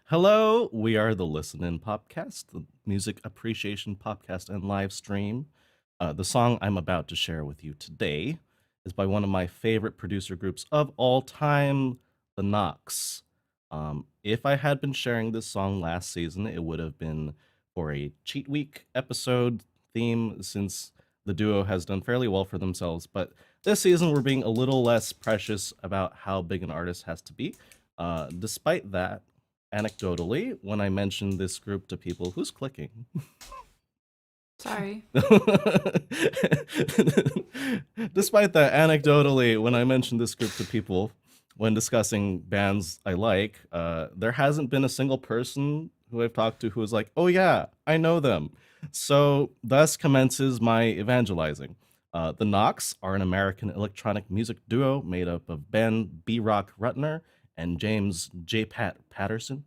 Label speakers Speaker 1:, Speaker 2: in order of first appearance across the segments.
Speaker 1: Hello, we are the Listen In Podcast, the music appreciation podcast and live stream. The song I'm about to share with you today is by one of my favorite producer groups of all time, The Knox. If I had been sharing this song last season, it would have been for a Cheat Week episode theme since the duo has done fairly well for themselves. But this season, we're being a little less precious about how big an artist has to be. Despite that, anecdotally, when I mention this group to people, who's clicking?
Speaker 2: Sorry.
Speaker 1: Despite that, anecdotally, when I mention this group to people when discussing bands I like, there hasn't been a single person who I've talked to who is like, oh yeah, I know them. So thus commences my evangelizing. The Knox are an American electronic music duo made up of Ben B. Rock Rutner and James J. Patterson.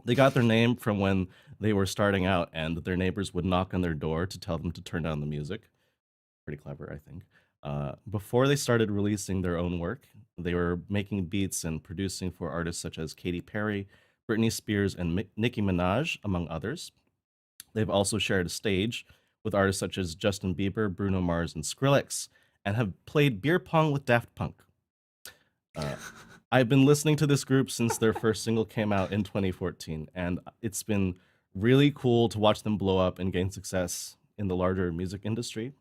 Speaker 1: They got their name from when they were starting out and their neighbors would knock on their door to tell them to turn down the music. Pretty clever, I think. Before they started releasing their own work, they were making beats and producing for artists such as Katy Perry, Britney Spears, and Nicki Minaj, among others. They've also shared a stage with artists such as Justin Bieber, Bruno Mars, and Skrillex, and have played beer pong with Daft Punk. Uh, I've been listening to this group since their first single came out in 2014, and it's been really cool to watch them blow up and gain success in the larger music industry.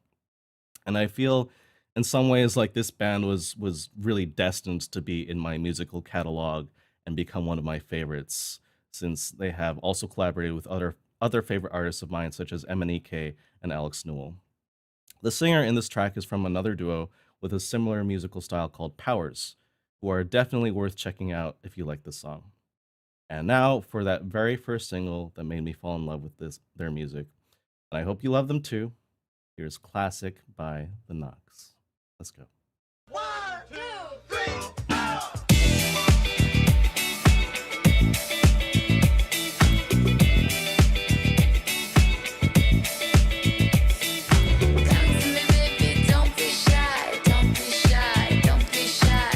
Speaker 1: And I feel in some ways like this band was really destined to be in my musical catalog and become one of my favorites since they have also collaborated with other favorite artists of mine such as MNEK and Alex Newell. The singer in this track is from another duo with a similar musical style called Powers, who are definitely worth checking out if you like this song. And now for that very first single that made me fall in love with their music. And I hope you love them too. Here's Classic by The Knox. Let's go.
Speaker 3: One, two, three.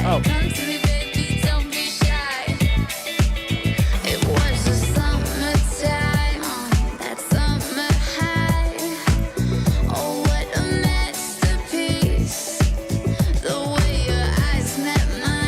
Speaker 1: Oh.
Speaker 3: Come to me, baby, don't be shy. It was the summertime, that summer high. Oh, what a masterpiece. The way your eyes met mine.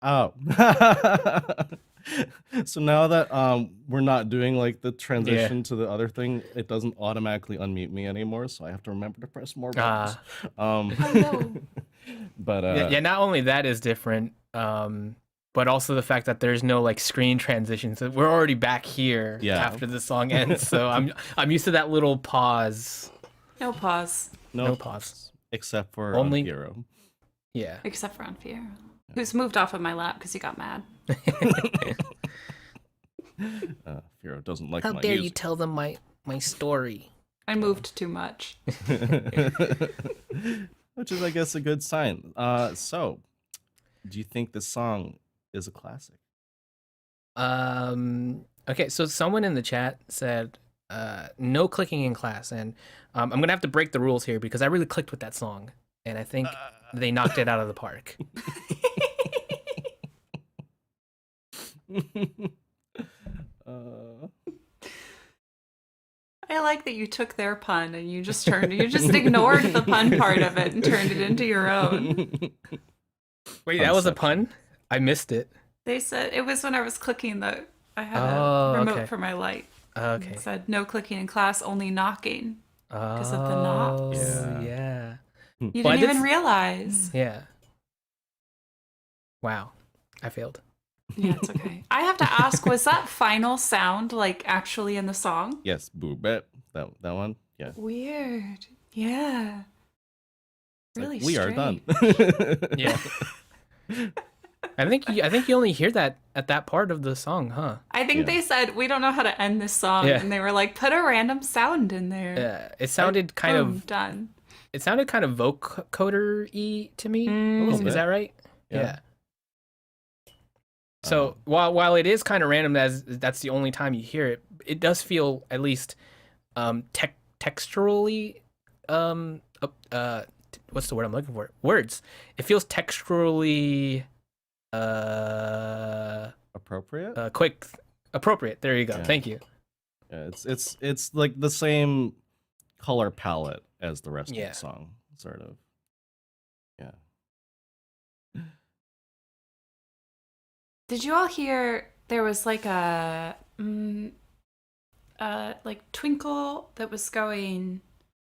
Speaker 1: Oh. So now that we're not doing like the transition to the other thing, it doesn't automatically unmute me anymore, so I have to remember to press more buttons. Um
Speaker 2: Oh no.
Speaker 1: but
Speaker 4: Yeah, not only that is different, but also the fact that there's no like screen transition. So we're already back here
Speaker 1: Yeah.
Speaker 4: after the song ends. So I'm used to that little pause.
Speaker 2: No pause.
Speaker 1: no
Speaker 4: pause.
Speaker 1: except for
Speaker 4: Only-
Speaker 1: Hero.
Speaker 4: Yeah.
Speaker 2: Except for Anfiero, who's moved off of my lap because he got mad.
Speaker 1: Firo doesn't like
Speaker 4: How
Speaker 1: my
Speaker 4: dare you
Speaker 1: music.
Speaker 4: tell them my story?
Speaker 2: I moved too much.
Speaker 1: Which is, I guess, a good sign. So, do you think this song is a classic?
Speaker 4: Okay, so someone in the chat said no clicking in class, and I'm gonna have to break the rules here because I really clicked with that song, and I think they knocked it out of the park.
Speaker 1: uh,
Speaker 2: I like that you took their pun and you just ignored the pun part of it and turned it into your own.
Speaker 4: Wait, that was a pun? I missed it.
Speaker 2: They said it was when I was clicking the. I had
Speaker 4: Oh,
Speaker 2: a remote
Speaker 4: okay.
Speaker 2: for my light.
Speaker 4: Okay.
Speaker 2: It said no clicking in class, only knocking.
Speaker 4: Because
Speaker 2: of the knocks.
Speaker 4: Yeah.
Speaker 2: You
Speaker 4: Well, I
Speaker 2: didn't
Speaker 4: did
Speaker 2: even realize.
Speaker 4: Yeah. Wow. I failed.
Speaker 2: Yeah, it's okay. I have to ask, was that final sound like actually in the song?
Speaker 1: yes, boo bet. That one. Yeah.
Speaker 2: Weird. Yeah.
Speaker 1: It's
Speaker 2: Really
Speaker 1: like, we are done.
Speaker 4: Yeah. I think you only hear that at that part of the song, huh?
Speaker 2: I think
Speaker 1: Yeah.
Speaker 2: they said we don't know how to end this song,
Speaker 4: Yeah.
Speaker 2: and they were like, put a random sound in there.
Speaker 4: It sounded kind
Speaker 2: Boom,
Speaker 4: of
Speaker 2: done.
Speaker 4: vocoder-y to me.
Speaker 2: Mm.
Speaker 4: Is
Speaker 1: bit.
Speaker 4: that right?
Speaker 1: Yeah.
Speaker 4: So while it is kind of random, as that's the only time you hear it, it does feel at least texturally what's the word I'm looking for? Words. It feels texturally
Speaker 1: Appropriate.
Speaker 4: appropriate. There you go.
Speaker 1: Yeah.
Speaker 4: Thank you.
Speaker 1: Yeah, it's like the same color palette as the rest
Speaker 4: Yeah.
Speaker 1: of the song, sort of. Yeah.
Speaker 2: Did you all hear there was like a like twinkle that was going?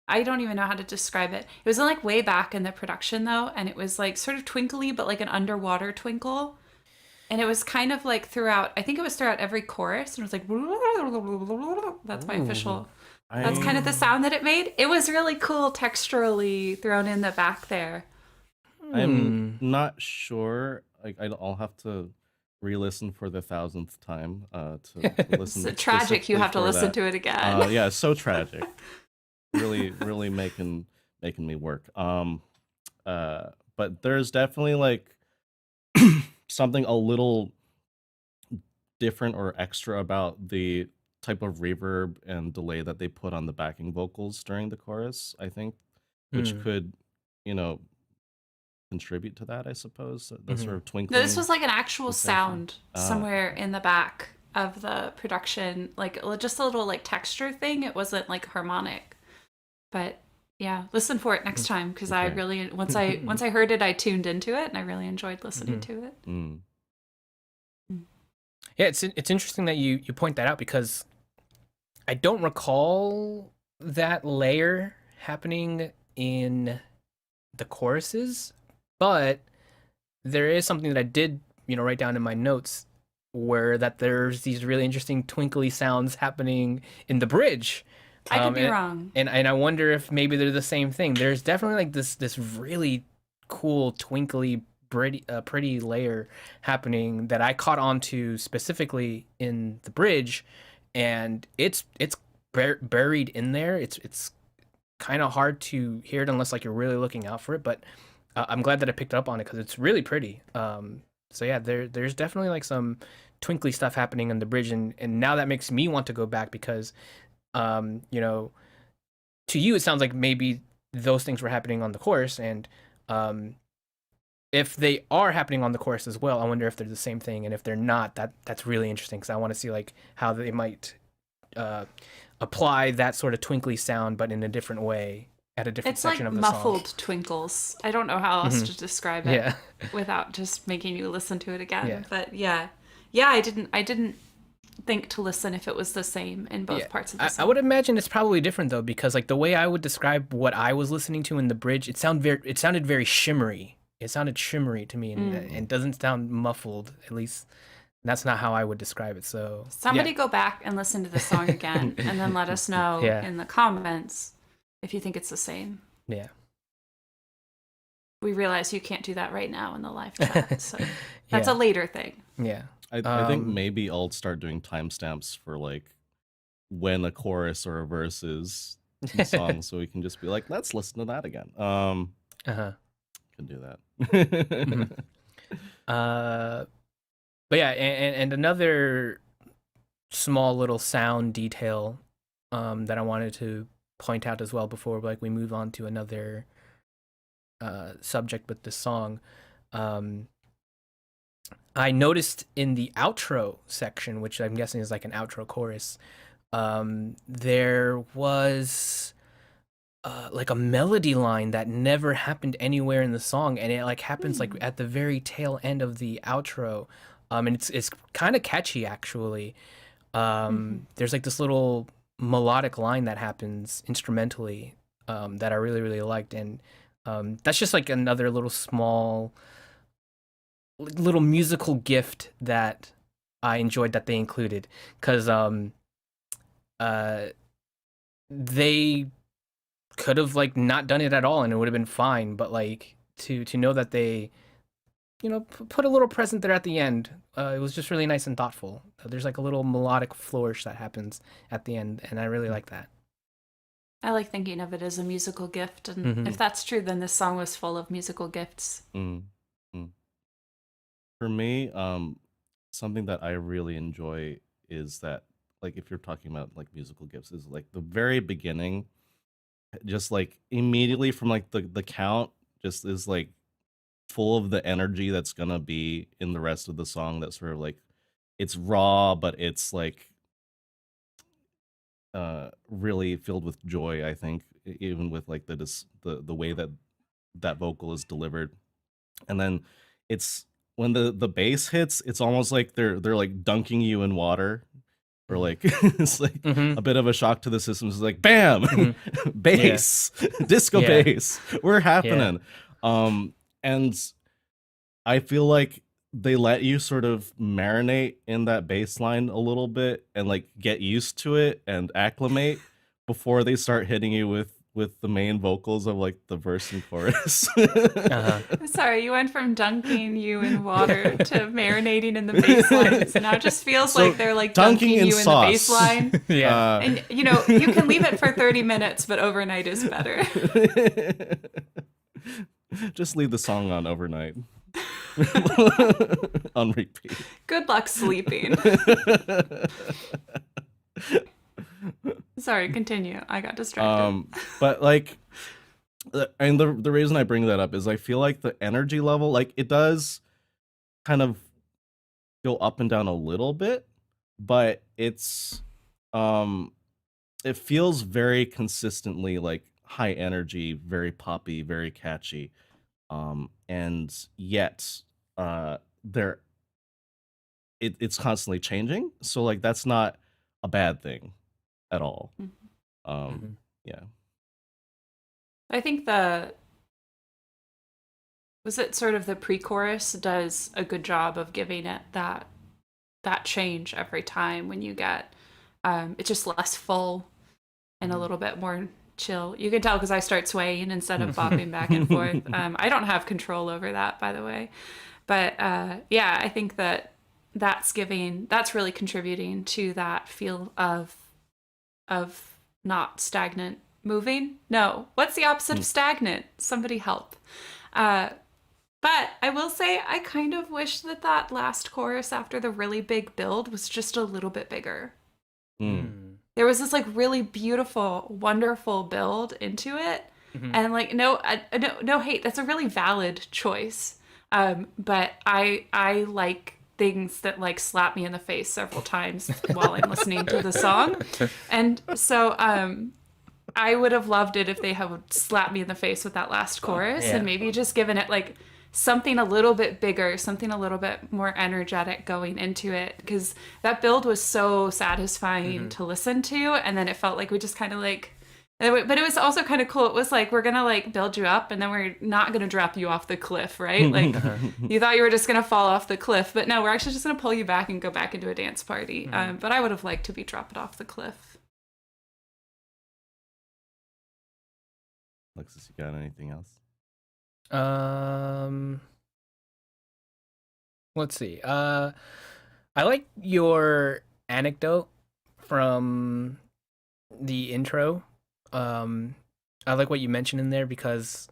Speaker 2: I don't even know how to describe it. It was like way back in the production though, and it was like sort of twinkly, but like an underwater twinkle. And it was kind of like throughout. I think it was throughout every chorus, and it was like that's my official. That's kind of the sound that it made. It was really cool texturally thrown in the back there.
Speaker 1: I'm not sure. Like, I'll have to re-listen for the 1,000th time to listen.
Speaker 2: It's tragic. You have to listen to it again.
Speaker 1: Yeah, it's so tragic. Really making me work. But there's definitely like something a little different or extra about the type of reverb and delay that they put on the backing vocals during the chorus, I think, which could, contribute to that, I suppose. The sort of twinkling.
Speaker 2: No, this was like an actual
Speaker 1: sensation.
Speaker 2: sound somewhere in the back of the production, like just a little like texture thing. It wasn't like harmonic, but yeah, listen for it next time because I
Speaker 1: Okay.
Speaker 2: really once I heard it, I tuned into it and I really enjoyed listening to it.
Speaker 1: Mm.
Speaker 4: Yeah, it's interesting that you point that out because I don't recall that layer happening in the choruses, but there is something that I did, write down in my notes where that there's these really interesting twinkly sounds happening in the bridge.
Speaker 2: I could be
Speaker 4: and,
Speaker 2: wrong.
Speaker 4: And I wonder if maybe they're the same thing. There's definitely like this really cool twinkly pretty layer happening that I caught on to specifically in the bridge, and it's buried in there. It's kind of hard to hear it unless like you're really looking out for it, but I'm glad that I picked up on it because it's really pretty. So yeah, there's definitely like some twinkly stuff happening on the bridge, and now that makes me want to go back because to you it sounds like maybe those things were happening on the chorus, and if they are happening on the chorus as well, I wonder if they're the same thing, and if they're not, that's really interesting because I want to see like how they might apply that sort of twinkly sound but in a different way at a different
Speaker 2: It's like
Speaker 4: section of the
Speaker 2: muffled twinkles. I don't know how else
Speaker 4: Mhm.
Speaker 2: to describe
Speaker 4: song.
Speaker 2: it
Speaker 4: Yeah.
Speaker 2: without just making you listen to it again.
Speaker 4: Yeah.
Speaker 2: But yeah, I didn't think to listen if it was the same in both
Speaker 4: Yeah,
Speaker 2: parts of the
Speaker 4: I
Speaker 2: song.
Speaker 4: would imagine it's probably different though, because like the way I would describe what I was listening to in the bridge, it sounded very shimmery. It sounded shimmery to me, and doesn't sound muffled. At least that's not how I would describe it. So
Speaker 2: Somebody
Speaker 4: yeah,
Speaker 2: go back and listen to the song again, and then let us know
Speaker 4: Yeah.
Speaker 2: in the comments if you think it's the same.
Speaker 4: yeah,
Speaker 2: We realize you can't do that right now in the live chat, so that's a
Speaker 4: yeah,
Speaker 2: later thing.
Speaker 4: yeah.
Speaker 1: I think
Speaker 4: Um,
Speaker 1: maybe I'll start doing timestamps for like when a chorus or a verse is in the song, so we can just be like, let's listen to that again.
Speaker 4: uh-huh.
Speaker 1: Can do that.
Speaker 4: Mhm. Uh, but yeah, and another small little sound detail that I wanted to point out as well before like we move on to another subject with this song. Um, I noticed in the outro section, which I'm guessing is like an outro chorus, there was like a melody line that never happened anywhere in the song, and it like happens like at the very tail end of the outro, and it's kind of catchy actually. There's like this little melodic line that happens instrumentally that I really really liked, and that's just like another little small little musical gift that I enjoyed that they included, because uh they could have like not done it at all and it would have been fine, but like to know that they put a little present there at the end, it was just really nice and thoughtful. There's like a little melodic flourish that happens at the end, and I really like that.
Speaker 2: I like thinking of it as a musical gift, and
Speaker 4: Mhm.
Speaker 2: if that's true, then this song was full of musical gifts.
Speaker 1: Mm, mm. For me, something that I really enjoy is that, like, if you're talking about like musical gifts, is like the very beginning, just like immediately from like the count, just is like full of the energy that's gonna be in the rest of the song. That sort of like it's raw, but it's like really filled with joy. I think even with like the way that that vocal is delivered, and then it's when the bass hits, it's almost like they're like dunking you in water, or like it's like
Speaker 4: Mm-hmm.
Speaker 1: a bit of a shock to the system. It's like bam,
Speaker 4: Mhm.
Speaker 1: bass, disco
Speaker 4: Yeah.
Speaker 1: bass, we're happening. And I feel like they let you sort of marinate in that bass line a little bit and like get used to it and acclimate before they start hitting you with the main vocals of like the verse and chorus.
Speaker 4: Uh-huh.
Speaker 2: I'm sorry, you went from dunking you in water to marinating in the bass line. So now it just feels
Speaker 1: So,
Speaker 2: like they're like
Speaker 1: dunking
Speaker 2: dunking
Speaker 1: in
Speaker 2: you in the bass
Speaker 1: sauce.
Speaker 2: line.
Speaker 4: Yeah.
Speaker 2: And you know, you can leave it for 30 minutes, but overnight is better.
Speaker 1: Just leave the song on overnight. On repeat.
Speaker 2: Good luck sleeping. Sorry, continue. I got distracted.
Speaker 1: But like, and the reason I bring that up is I feel like the energy level, like it does kind of go up and down a little bit, but it feels very consistently like high energy, very poppy, very catchy. And yet there it's constantly changing. So like that's not a bad thing at all.
Speaker 2: Mhm.
Speaker 4: Mhm.
Speaker 1: Yeah.
Speaker 2: I think was it sort of the pre-chorus does a good job of giving it that change every time when you get it's just less full and a little bit more chill. You can tell because I start swaying instead of bopping back and forth. I don't have control over that, by the way, but yeah, I think that's really contributing to that feel of not stagnant moving. No, what's the opposite of stagnant? Somebody help. But I will say I kind of wish that last chorus after the really big build was just a little bit bigger.
Speaker 4: Mm.
Speaker 2: There was this like really beautiful, wonderful build into it,
Speaker 4: Mhm.
Speaker 2: and like no hate. That's a really valid choice. But I like things that like slap me in the face several times while I'm listening to the song, and so I would have loved it if they had slapped me in the face with that last chorus
Speaker 4: Yeah.
Speaker 2: and maybe just given it like something a little bit bigger, something a little bit more energetic going into it, because that build was so satisfying to listen to, and then it felt like we just kind of like, but it was also kind of cool. It was like, we're gonna like build you up and then we're not gonna drop you off the cliff, right? Like you thought you were just gonna fall off the cliff, but no, we're actually just gonna pull you back and go back into a dance party. But I would have liked to be dropped off the cliff.
Speaker 1: Alexis, you got anything else?
Speaker 4: Let's see. I like your anecdote from the intro. I like what you mentioned in there because,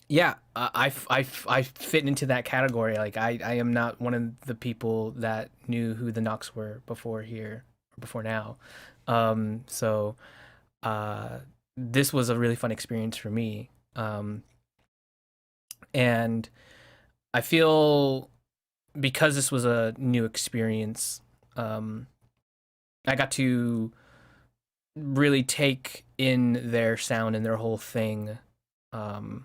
Speaker 4: yeah, I fit into that category. Like I am not one of the people that knew who the Knox were before here, or before now. So, this was a really fun experience for me. And I feel because this was a new experience, I got to really take in their sound and their whole thing, you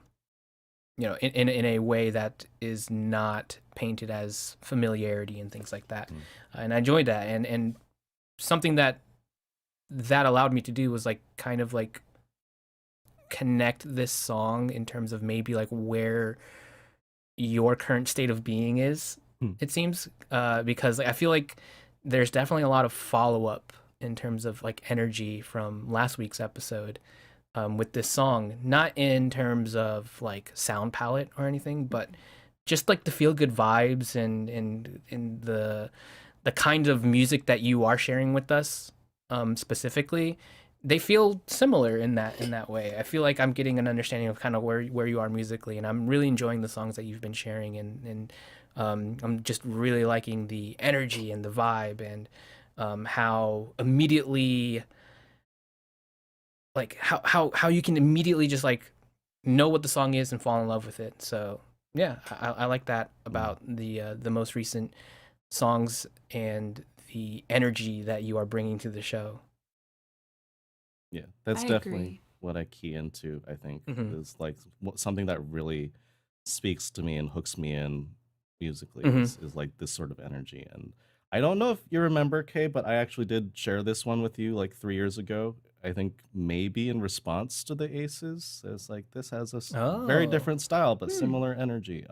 Speaker 4: know, in a way that is not painted as familiarity and things like that. And I enjoyed that. And something that allowed me to do was like kind of like connect this song in terms of maybe like where your current state of being is, it seems, because I feel like there's definitely a lot of follow-up in terms of like energy from last week's episode, with this song, not in terms of like sound palette or anything, but just like the feel good vibes and the kind of music that you are sharing with us, specifically. They feel similar in that way. I feel like I'm getting an understanding of kind of where you are musically, and I'm really enjoying the songs that you've been sharing, and I'm just really liking the energy and the vibe, and how immediately, like how you can immediately just like know what the song is and fall in love with it. So yeah, I like that about the most recent songs and the energy that you are bringing to the show.
Speaker 1: Yeah, that's
Speaker 2: I
Speaker 1: definitely
Speaker 2: agree.
Speaker 1: what I key into. I think
Speaker 4: Mhm.
Speaker 1: is like something that really speaks to me and hooks me in musically
Speaker 4: Mhm.
Speaker 1: is like this sort of energy. And I don't know if you remember, Kay, but I actually did share this one with you like 3 years ago. I think maybe in response to the Aces, it's like this has a very
Speaker 4: Oh.
Speaker 1: different style but
Speaker 4: Hmm.
Speaker 1: similar energy.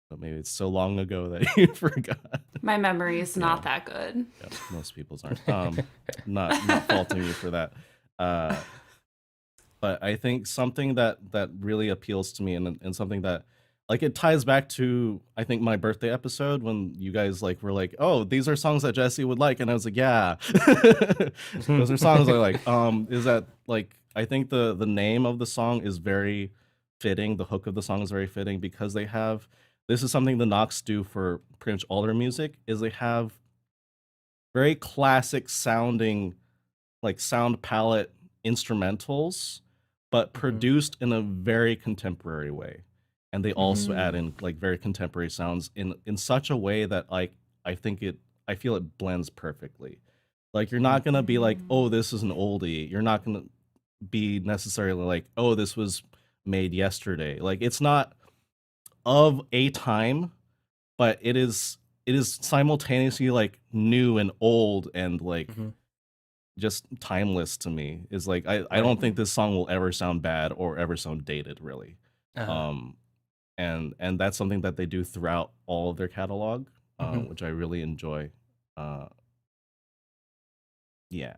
Speaker 1: But maybe it's so long ago that you forgot.
Speaker 2: My memory is not
Speaker 1: Yeah.
Speaker 2: that good.
Speaker 1: Yeah, most people's aren't. Not faulting you for that. Uh, but I think something that really appeals to me, and something that like it ties back to I think my birthday episode when you guys like were like, oh, these are songs that Jesse would like, and I was like, yeah, those are songs I like. Is that like I think the name of the song is very fitting. The hook of the song is very fitting because they have this is something the Knox do for pretty much all their music is they have very classic sounding like sound palette instrumentals but produced in a very contemporary way, and they also add in like very contemporary sounds in such a way that like I feel it blends perfectly. Like you're not gonna be like, oh, this is an oldie. You're not gonna be necessarily like, oh, this was made yesterday. Like it's not of a time, but it is simultaneously like new and old and like just timeless to me. Is like I don't think this song will ever sound bad or ever sound dated really. Um and that's something that they do throughout all of their catalog, which I really enjoy. Yeah.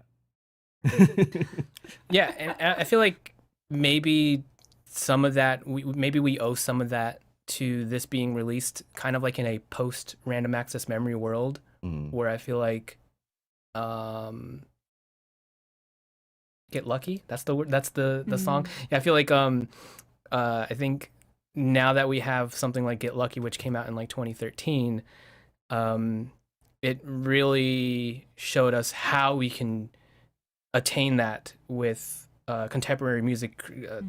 Speaker 4: Yeah, and I feel like maybe some of that we owe some of that to this being released kind of like in a post random access memory world,
Speaker 1: Mm.
Speaker 4: where I feel like Get Lucky, that's the word, that's the song. Yeah, I feel like I think now that we have something like Get Lucky, which came out in like 2013, it really showed us how we can attain that with contemporary music,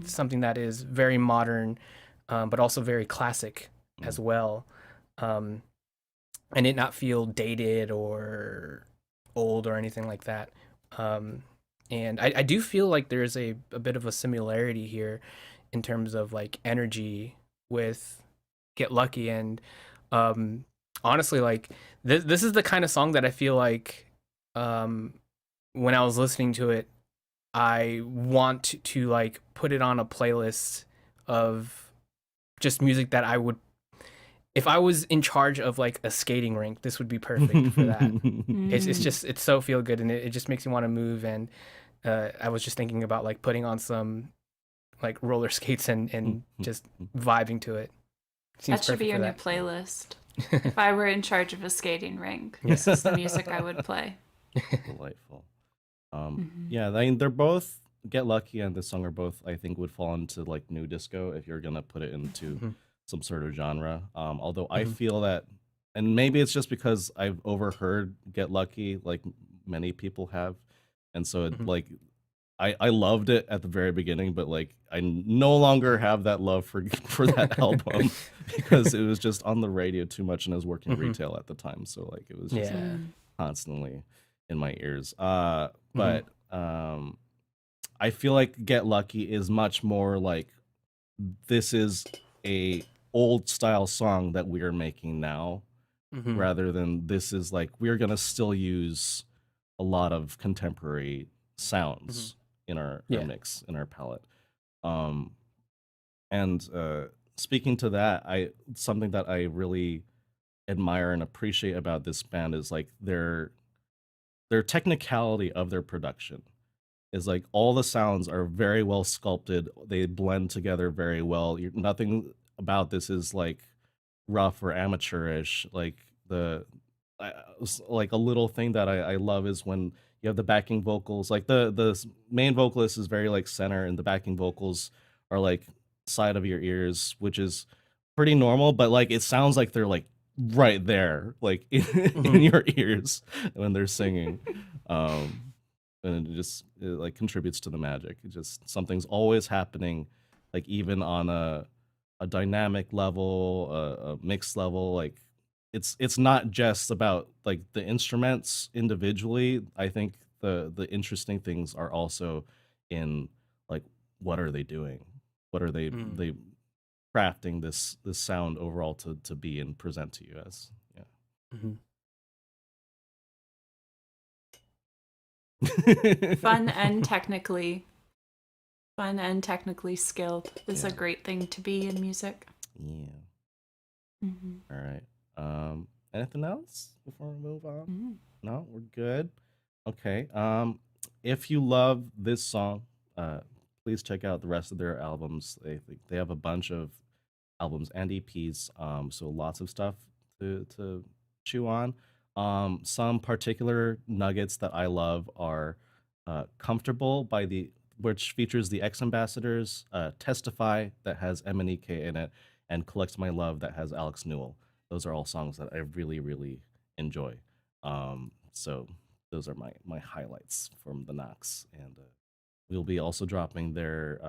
Speaker 4: something that is very modern, but also very classic as well, and it not feel dated or old or anything like that. And I do feel like there's a bit of a similarity here in terms of like energy with Get Lucky. And honestly, like this is the kind of song that I feel like when I was listening to it, I want to like put it on a playlist of just music that I would, if I was in charge of like a skating rink, this would be perfect for that. It's just it's so feel good, and it just makes me want to move. And I was just thinking about like putting on some like roller skates and just vibing to it. Seems
Speaker 2: That should be
Speaker 4: perfect
Speaker 2: your
Speaker 4: for
Speaker 2: new playlist. If I were in charge of a skating rink, this is the music I would play.
Speaker 1: Delightful. Yeah, I mean, they're both Get Lucky and this song are both, I think, would fall into like new disco if you're gonna put it into some sort of genre. Although I feel that, and maybe it's just because I've overheard Get Lucky like many people have, and so it like I loved it at the very beginning, but like I no longer have that love for for that album because it was just on the radio too much, and I was working retail at the time, so like it was just
Speaker 4: Yeah.
Speaker 1: constantly in my ears. But I feel like Get Lucky is much more like this is a old style song that we are making now, rather than this is like we're gonna still use a lot of contemporary sounds in our
Speaker 4: Yeah.
Speaker 1: mix, in our palette. And speaking to that, I something that I really admire and appreciate about this band is like their technicality of their production is like all the sounds are very well sculpted. They blend together very well. Nothing about this is like rough or amateurish. Like like a little thing that I love is when you have the backing vocals. Like the main vocalist is very like center, and the backing vocals are like side of your ears, which is pretty normal. But like it sounds like they're like right there, like in your ears when they're singing. And it like contributes to the magic. It just something's always happening, like even on a dynamic level, a mixed level. Like it's not just about like the instruments individually. I think the interesting things are also in like what are they doing? What are they crafting this sound overall to be and present to you as? Yeah.
Speaker 2: Fun and technically skilled is a great thing to be in music.
Speaker 1: Yeah. All right. Anything else before we move on? No, we're good. Okay. If you love this song, please check out the rest of their albums. They have a bunch of albums and EPs. So lots of stuff to chew on. Some particular nuggets that I love are Comfortable which features the X Ambassadors, Testify that has MNEK in it, and Collects My Love that has Alex Newell. Those are all songs that I really, really enjoy. So those are my highlights from the Knox, and we'll be also dropping their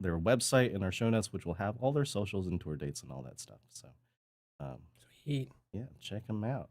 Speaker 1: website in our show notes, which will have all their socials and tour dates and all that stuff. So
Speaker 4: Sweet.
Speaker 1: yeah, check them out.